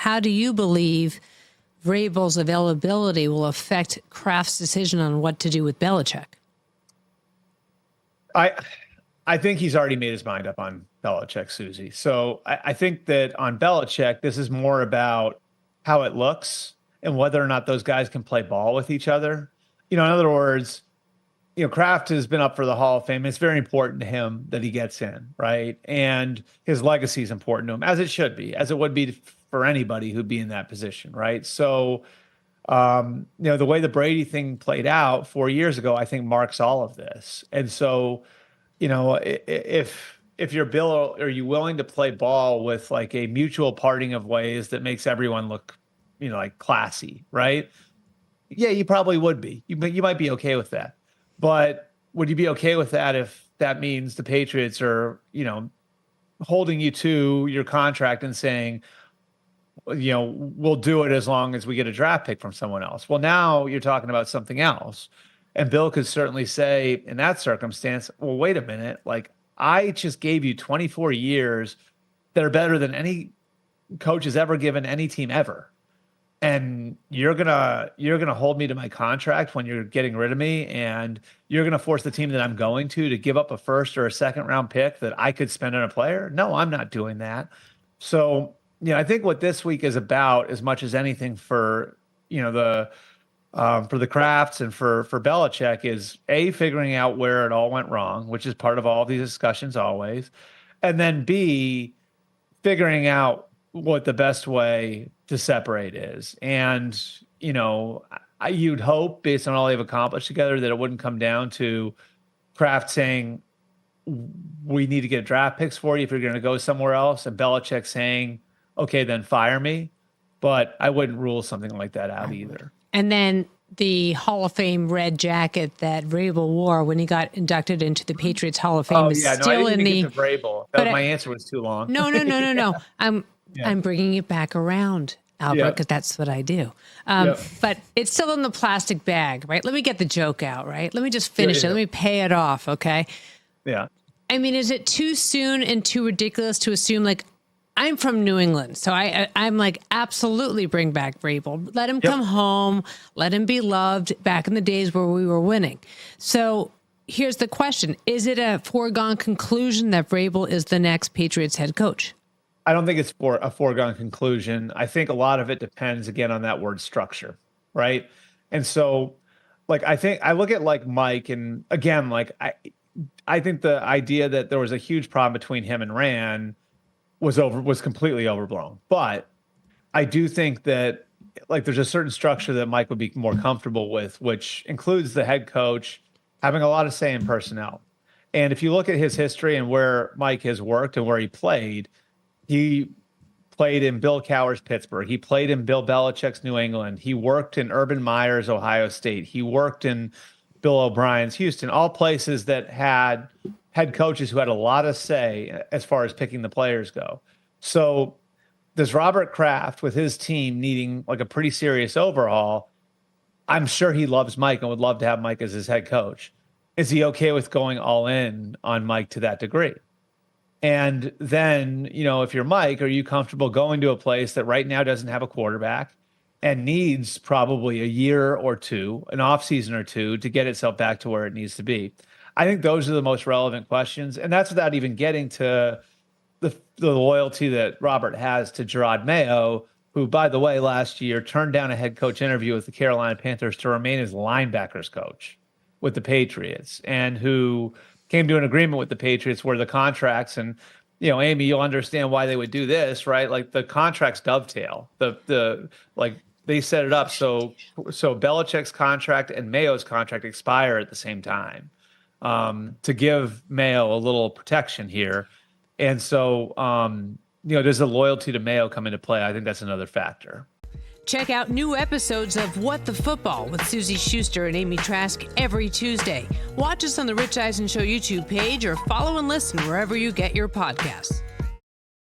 how do you believe Vrabel's availability will affect Kraft's decision on what to do with Belichick? I think he's already made his mind up on Belichick, Suzy. So I think that on Belichick, this is more about how it looks and whether or not those guys can play ball with each other. In other words, Kraft has been up for the Hall of Fame. It's very important to him that he gets in, right? And his legacy is important to him, as it should be, as it would be for anybody who'd be in that position, right? So, the way the Brady thing played out 4 years ago, I think marks all of this. And so, if you're Bill, are you willing to play ball with like a mutual parting of ways that makes everyone look, like classy, right? Yeah, you probably would be. You might be okay with that. But would you be okay with that if that means the Patriots are, holding you to your contract and saying, we'll do it as long as we get a draft pick from someone else? Well, now you're talking about something else. And Bill could certainly say in that circumstance, well, wait a minute, like I just gave you 24 years that are better than any coach has ever given any team ever. And you're gonna hold me to my contract when you're getting rid of me, and you're gonna force the team that I'm going to give up a first or a second round pick that I could spend on a player. No, I'm not doing that. So, I think what this week is about, as much as anything for the Krafts and for Belichick, is A, figuring out where it all went wrong, which is part of all these discussions always, and then B, figuring out what the best way to separate is. And, you'd hope, based on all they've accomplished together, that it wouldn't come down to Kraft saying, we need to get draft picks for you if you're going to go somewhere else, and Belichick saying, okay, then fire me. But I wouldn't rule something like that out either. And then the Hall of Fame red jacket that Vrabel wore when he got inducted into the Patriots Hall of Fame is still in the Vrabel. My answer was too long. No. I'm bringing it back around, Albert, because that's what I do. But it's still in the plastic bag, right? Let me get the joke out, right? Let me just finish it. Let me pay it off, okay? Yeah. I mean, is it too soon and too ridiculous to assume, like, I'm from New England, so I'm like, absolutely bring back Vrabel. Let him come home. Let him be loved back in the days where we were winning. So here's the question. Is it a foregone conclusion that Vrabel is the next Patriots head coach? I don't think it's a foregone conclusion. I think a lot of it depends, again, on that word structure, right? And so, like, I think I look at like Mike, and again, like I think the idea that there was a huge problem between him and Rand was completely overblown. But I do think that like there's a certain structure that Mike would be more comfortable with, which includes the head coach having a lot of say in personnel. And if you look at his history and where Mike has worked and where he played in Bill Cowher's Pittsburgh. He played in Bill Belichick's New England. He worked in Urban Meyer's Ohio State. He worked in Bill O'Brien's Houston, all places that had head coaches who had a lot of say as far as picking the players go. So does Robert Kraft, with his team needing like a pretty serious overhaul, I'm sure he loves Mike and would love to have Mike as his head coach. Is he okay with going all in on Mike to that degree? And then, if you're Mike, are you comfortable going to a place that right now doesn't have a quarterback and needs probably a year or two, an offseason or two, to get itself back to where it needs to be? I think those are the most relevant questions. And that's without even getting to the loyalty that Robert has to Gerard Mayo, who, by the way, last year turned down a head coach interview with the Carolina Panthers to remain as linebackers coach with the Patriots, and who came to an agreement with the Patriots where the contracts, and Amy, you'll understand why they would do this, right? Like the contracts dovetail. They set it up so Belichick's contract and Mayo's contract expire at the same time, to give Mayo a little protection here. And so does the loyalty to Mayo come into play? I think that's another factor. Check out new episodes of What the Football with Suzy Shuster and Amy Trask every Tuesday. Watch us on the Rich Eisen Show YouTube page or follow and listen wherever you get your podcasts.